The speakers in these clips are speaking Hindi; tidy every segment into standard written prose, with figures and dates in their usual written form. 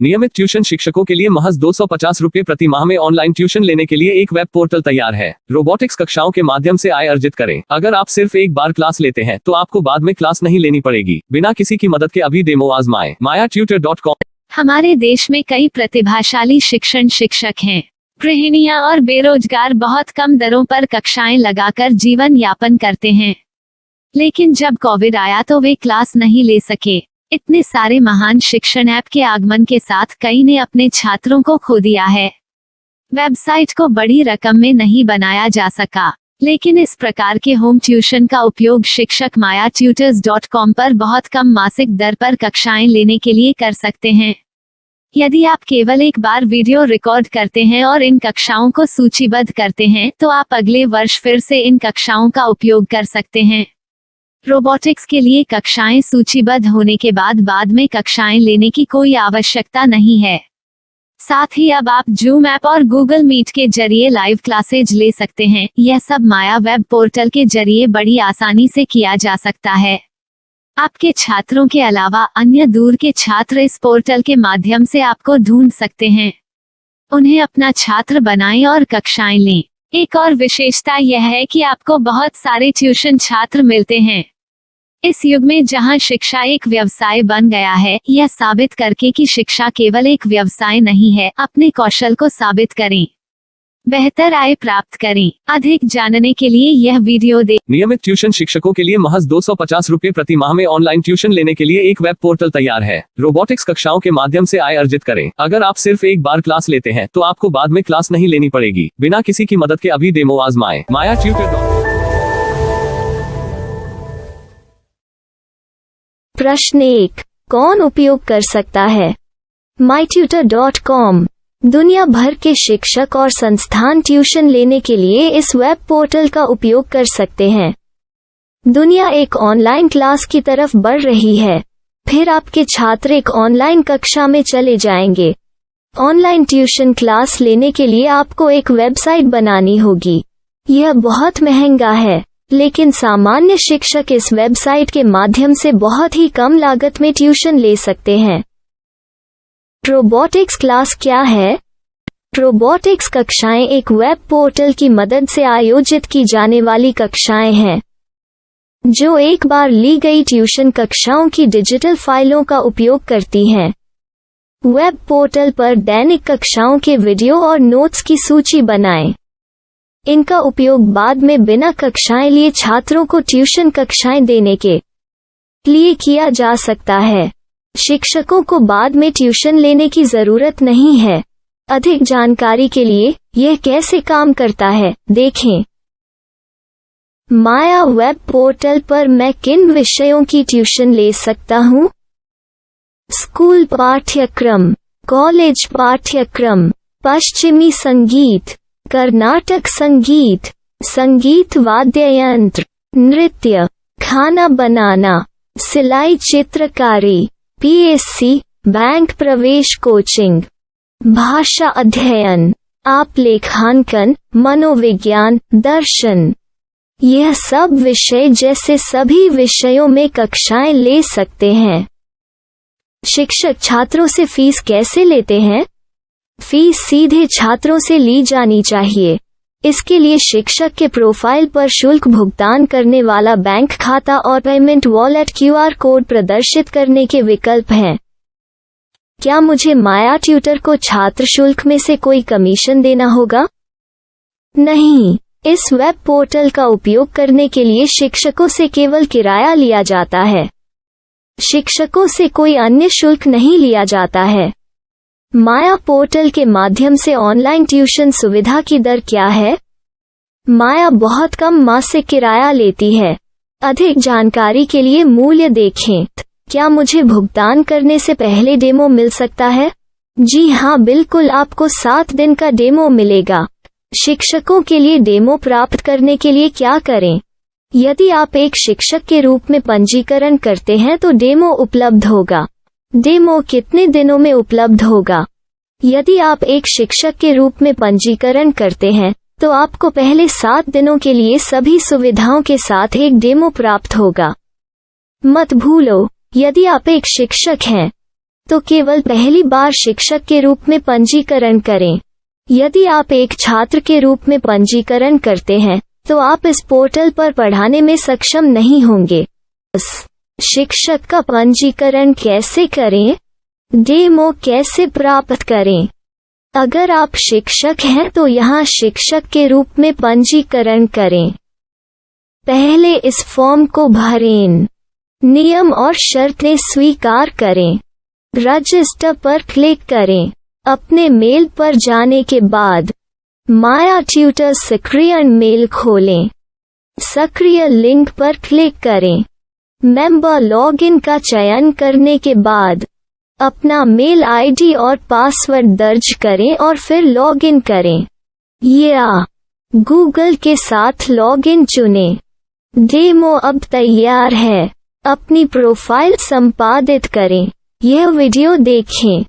नियमित ट्यूशन शिक्षकों के लिए महज 250 रुपए प्रति माह में ऑनलाइन ट्यूशन लेने के लिए एक वेब पोर्टल तैयार है। रोबोटिक्स कक्षाओं के माध्यम से आय अर्जित करें। अगर आप सिर्फ एक बार क्लास लेते हैं तो आपको बाद में क्लास नहीं लेनी पड़ेगी। बिना किसी की मदद के अभी डेमो आजमाएं। mayatutor.com। हमारे देश में कई प्रतिभाशाली शिक्षक हैं। गृहिणियां और बेरोजगार बहुत कम दरों पर कक्षाएं लगाकर जीवन यापन करते हैं, लेकिन जब कोविड आया तो वे क्लास नहीं ले सके। इतने सारे महान शिक्षण ऐप के आगमन के साथ कई ने अपने छात्रों को खो दिया है। वेबसाइट को बड़ी रकम में नहीं बनाया जा सका, लेकिन इस प्रकार के होम ट्यूशन का उपयोग शिक्षक mayatutors.com पर बहुत कम मासिक दर पर कक्षाएं लेने के लिए कर सकते हैं। यदि आप केवल एक बार वीडियो रिकॉर्ड करते हैं और इन कक्षाओं को सूचीबद्ध करते हैं तो आप अगले वर्ष फिर से इन कक्षाओं का उपयोग कर सकते हैं। रोबोटिक्स के लिए कक्षाएं सूचीबद्ध होने के बाद में कक्षाएं लेने की कोई आवश्यकता नहीं है। साथ ही अब आप जूम ऐप और गूगल मीट के जरिए लाइव क्लासेज ले सकते हैं। यह सब माया वेब पोर्टल के जरिए बड़ी आसानी से किया जा सकता है। आपके छात्रों के अलावा अन्य दूर के छात्र इस पोर्टल के माध्यम से आपको ढूंढ सकते हैं। उन्हें अपना छात्र बनाएं और कक्षाएं लें। एक और विशेषता यह है कि आपको बहुत सारे ट्यूशन छात्र मिलते हैं। इस युग में जहां शिक्षा एक व्यवसाय बन गया है, यह साबित करके कि शिक्षा केवल एक व्यवसाय नहीं है, अपने कौशल को साबित करें, बेहतर आय प्राप्त करें। अधिक जानने के लिए यह वीडियो देखें। नियमित ट्यूशन शिक्षकों के लिए महज 250 रुपए प्रति माह में ऑनलाइन ट्यूशन लेने के लिए एक वेब पोर्टल तैयार है। रोबोटिक्स कक्षाओं के माध्यम से आय अर्जित करें। अगर आप सिर्फ एक बार क्लास लेते हैं तो आपको बाद में क्लास नहीं लेनी पड़ेगी। बिना किसी की मदद के अभी डेमो आजमाएं। mayatutor.com। प्रश्न 1, कौन उपयोग कर सकता है? mytutor.com दुनिया भर के शिक्षक और संस्थान ट्यूशन लेने के लिए इस वेब पोर्टल का उपयोग कर सकते हैं। दुनिया एक ऑनलाइन क्लास की तरफ बढ़ रही है, फिर आपके छात्र एक ऑनलाइन कक्षा में चले जाएंगे। ऑनलाइन ट्यूशन क्लास लेने के लिए आपको एक वेबसाइट बनानी होगी। यह बहुत महंगा है, लेकिन सामान्य शिक्षक इस वेबसाइट के माध्यम से बहुत ही कम लागत में ट्यूशन ले सकते हैं। रोबोटिक्स क्लास क्या है? रोबोटिक्स कक्षाएं एक वेब पोर्टल की मदद से आयोजित की जाने वाली कक्षाएं हैं, जो एक बार ली गई ट्यूशन कक्षाओं की डिजिटल फाइलों का उपयोग करती हैं। वेब पोर्टल पर दैनिक कक्षाओं के वीडियो और नोट्स की सूची बनाएं। इनका उपयोग बाद में बिना कक्षाएं लिए छात्रों को ट्यूशन कक्षाएं देने के लिए किया जा सकता है। शिक्षकों को बाद में ट्यूशन लेने की जरूरत नहीं है। अधिक जानकारी के लिए यह कैसे काम करता है देखें। माया वेब पोर्टल पर मैं किन विषयों की ट्यूशन ले सकता हूँ? स्कूल पाठ्यक्रम, कॉलेज पाठ्यक्रम, पश्चिमी संगीत, कर्नाटक संगीत, संगीत वाद्य यंत्र, नृत्य, खाना बनाना, सिलाई चित्रकारी, पीएससी, बैंक प्रवेश कोचिंग, भाषा अध्ययन, आप लेखांकन, मनोविज्ञान, दर्शन। यह सब विषय जैसे सभी विषयों में कक्षाएं ले सकते हैं। शिक्षक छात्रों से फीस कैसे लेते हैं? फीस सीधे छात्रों से ली जानी चाहिए। इसके लिए शिक्षक के प्रोफाइल पर शुल्क भुगतान करने वाला बैंक खाता और पेमेंट वॉलेट क्यूआर कोड प्रदर्शित करने के विकल्प हैं। क्या मुझे माया ट्यूटर को छात्र शुल्क में से कोई कमीशन देना होगा? नहीं, इस वेब पोर्टल का उपयोग करने के लिए शिक्षकों से केवल किराया लिया जाता है। शिक्षकों से कोई अन्य शुल्क नहीं लिया जाता है। माया पोर्टल के माध्यम से ऑनलाइन ट्यूशन सुविधा की दर क्या है? माया बहुत कम मासिक किराया लेती है। अधिक जानकारी के लिए मूल्य देखें। क्या मुझे भुगतान करने से पहले डेमो मिल सकता है? जी हाँ, बिल्कुल, आपको 7 दिन का डेमो मिलेगा। शिक्षकों के लिए डेमो प्राप्त करने के लिए क्या करें? यदि आप एक शिक्षक के रूप में पंजीकरण करते हैं तो डेमो उपलब्ध होगा। डेमो कितने दिनों में उपलब्ध होगा? यदि आप एक शिक्षक के रूप में पंजीकरण करते हैं तो आपको पहले 7 दिनों के लिए सभी सुविधाओं के साथ एक डेमो प्राप्त होगा। मत भूलो, यदि आप एक शिक्षक हैं तो केवल पहली बार शिक्षक के रूप में पंजीकरण करें। यदि आप एक छात्र के रूप में पंजीकरण करते हैं तो आप इस पोर्टल पर पढ़ाने में सक्षम नहीं होंगे। शिक्षक का पंजीकरण कैसे करें? डेमो कैसे प्राप्त करें? अगर आप शिक्षक हैं तो यहाँ शिक्षक के रूप में पंजीकरण करें। पहले इस फॉर्म को भरें। नियम और शर्तें स्वीकार करें। रजिस्टर पर क्लिक करें। अपने मेल पर जाने के बाद माया ट्यूटर सक्रिय मेल खोलें। सक्रिय लिंक पर क्लिक करें। मेंबर लॉगिन का चयन करने के बाद अपना मेल आईडी और पासवर्ड दर्ज करें और फिर लॉगिन करें या गूगल के साथ लॉगिन चुनें। डेमो अब तैयार है। अपनी प्रोफाइल संपादित करें। यह वीडियो देखें।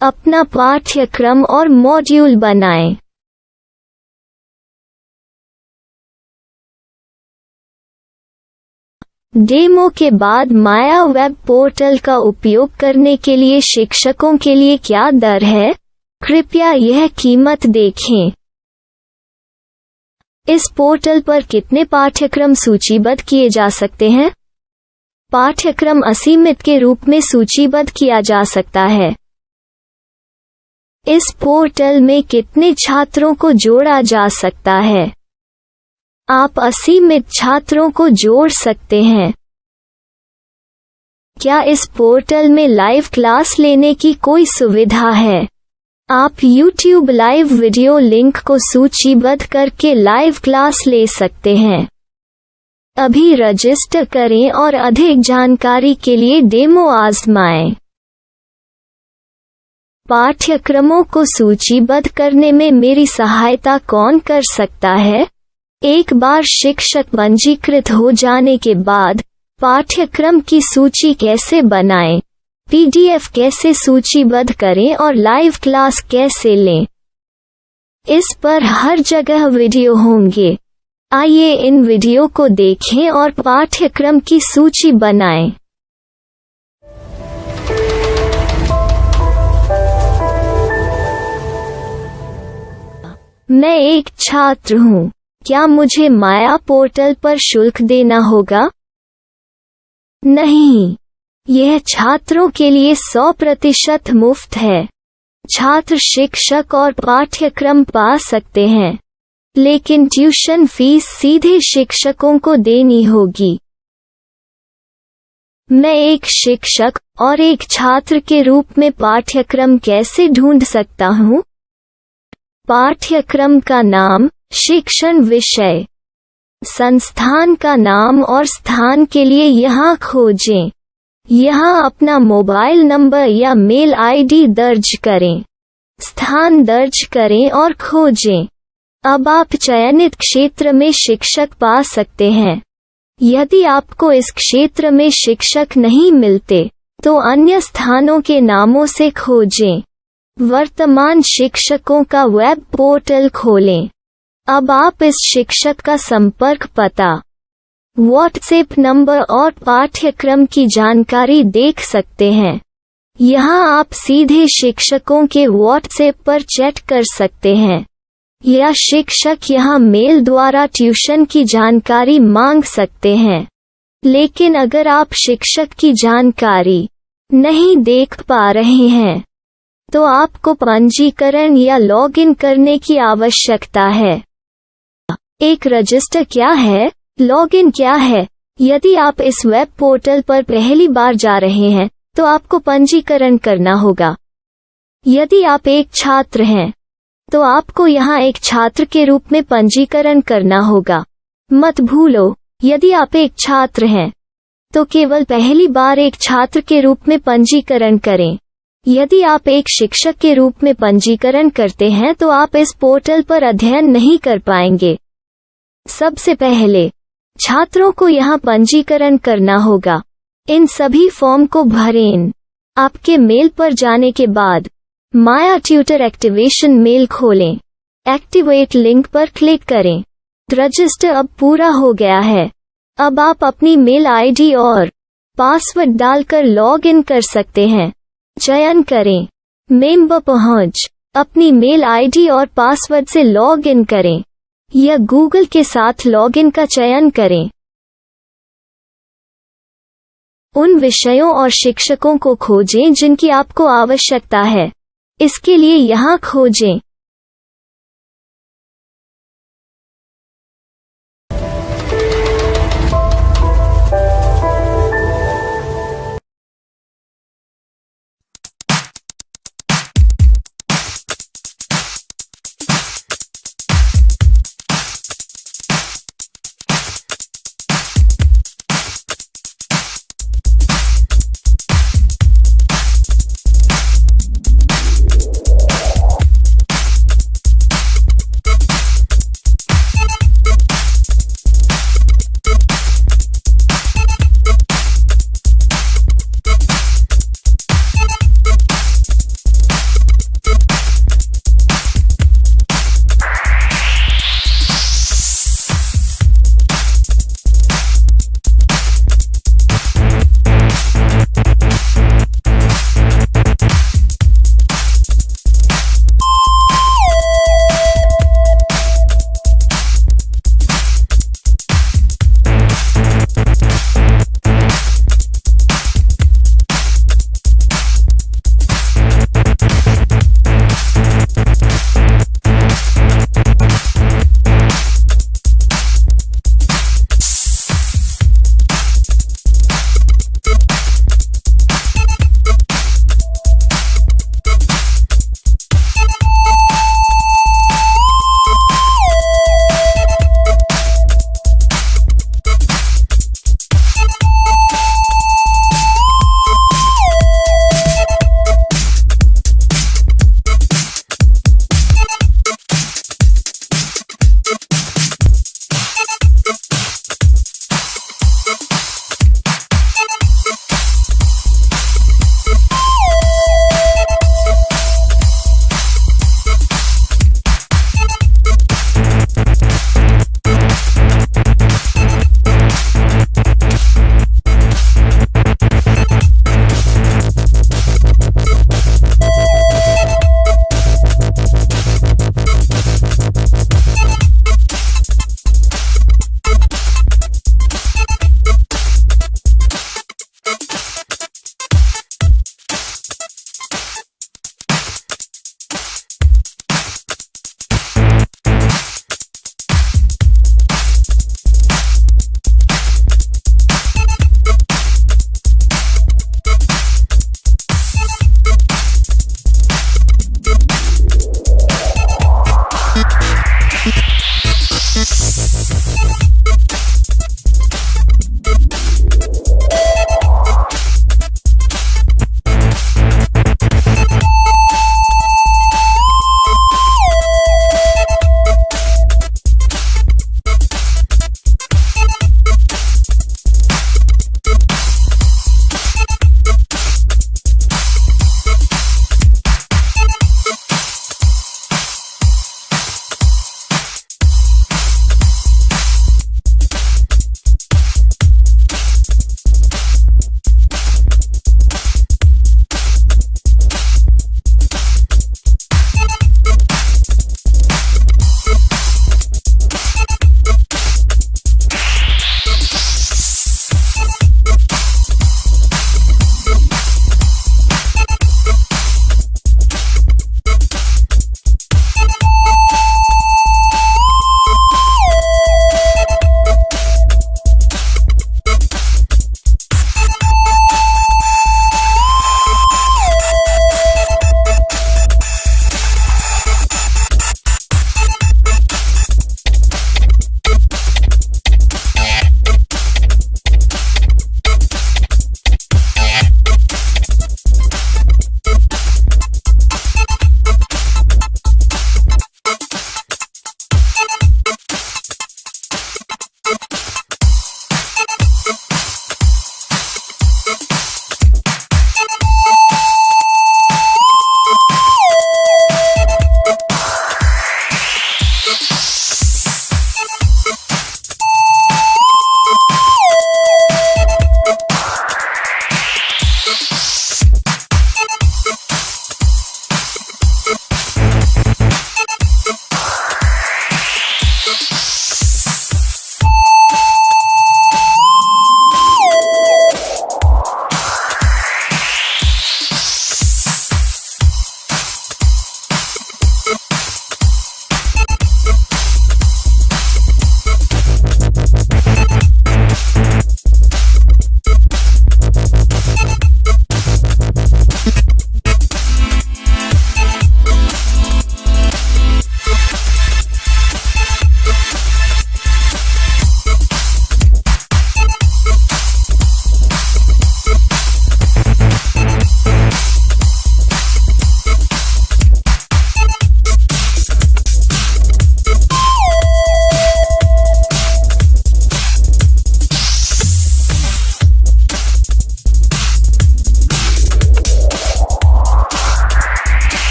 अपना पाठ्यक्रम और मॉड्यूल बनाएं। डेमो के बाद माया वेब पोर्टल का उपयोग करने के लिए शिक्षकों के लिए क्या दर है? कृपया यह कीमत देखें। इस पोर्टल पर कितने पाठ्यक्रम सूचीबद्ध किए जा सकते हैं? पाठ्यक्रम असीमित के रूप में सूचीबद्ध किया जा सकता है। इस पोर्टल में कितने छात्रों को जोड़ा जा सकता है? आप असीमित छात्रों को जोड़ सकते हैं। क्या इस पोर्टल में लाइव क्लास लेने की कोई सुविधा है? आप YouTube लाइव वीडियो लिंक को सूचीबद्ध करके लाइव क्लास ले सकते हैं। अभी रजिस्टर करें और अधिक जानकारी के लिए डेमो आजमाएं। पाठ्यक्रमों को सूचीबद्ध करने में मेरी सहायता कौन कर सकता है? एक बार शिक्षक पंजीकृत हो जाने के बाद पाठ्यक्रम की सूची कैसे बनाएं, PDF कैसे सूचीबद्ध करें और लाइव क्लास कैसे लें, इस पर हर जगह वीडियो होंगे। आइए इन वीडियो को देखें और पाठ्यक्रम की सूची बनाएं। मैं एक छात्र हूँ। क्या मुझे माया पोर्टल पर शुल्क देना होगा? नहीं, यह छात्रों के लिए 100% मुफ्त है। छात्र शिक्षक और पाठ्यक्रम पा सकते हैं, लेकिन ट्यूशन फीस सीधे शिक्षकों को देनी होगी। मैं एक शिक्षक और एक छात्र के रूप में पाठ्यक्रम कैसे ढूंढ सकता हूँ? पाठ्यक्रम का नाम, शिक्षण विषय, संस्थान का नाम और स्थान के लिए यहाँ खोजें। यहाँ अपना मोबाइल नंबर या मेल आईडी दर्ज करें। स्थान दर्ज करें और खोजें। अब आप चयनित क्षेत्र में शिक्षक पा सकते हैं। यदि आपको इस क्षेत्र में शिक्षक नहीं मिलते, तो अन्य स्थानों के नामों से खोजें। वर्तमान शिक्षकों का वेब पोर्टल खोलें। अब आप इस शिक्षक का संपर्क पता, व्हाट्सएप नंबर और पाठ्यक्रम की जानकारी देख सकते हैं। यहाँ आप सीधे शिक्षकों के व्हाट्सएप पर चैट कर सकते हैं या शिक्षक यहाँ मेल द्वारा ट्यूशन की जानकारी मांग सकते हैं। लेकिन अगर आप शिक्षक की जानकारी नहीं देख पा रहे हैं, तो आपको पंजीकरण या लॉगिन करने की आवश्यकता है। एक रजिस्टर क्या है? लॉगिन क्या है? यदि आप इस वेब पोर्टल पर पहली बार जा रहे हैं, तो आपको पंजीकरण करना होगा। यदि आप एक छात्र हैं, तो आपको यहाँ एक छात्र के रूप में पंजीकरण करना होगा। मत भूलो, यदि आप एक छात्र हैं, तो केवल पहली बार एक छात्र के रूप में पंजीकरण करें। यदि आप एक शिक्षक के रूप में पंजीकरण करते हैं तो आप इस पोर्टल पर अध्ययन नहीं कर पाएंगे। सबसे पहले छात्रों को यहाँ पंजीकरण करना होगा। इन सभी फॉर्म को भरें। आपके मेल पर जाने के बाद माया ट्यूटर एक्टिवेशन मेल खोलें। एक्टिवेट लिंक पर क्लिक करें। रजिस्टर अब पूरा हो गया है। अब आप अपनी मेल आईडी और पासवर्ड डालकर लॉग इन कर सकते हैं। चयन करें। मेंबर पहुंच। अपनी मेल आईडी और पासवर्ड से लॉग इन करें या गूगल के साथ लॉगिन का चयन करें। उन विषयों और शिक्षकों को खोजें जिनकी आपको आवश्यकता है। इसके लिए यहाँ खोजें।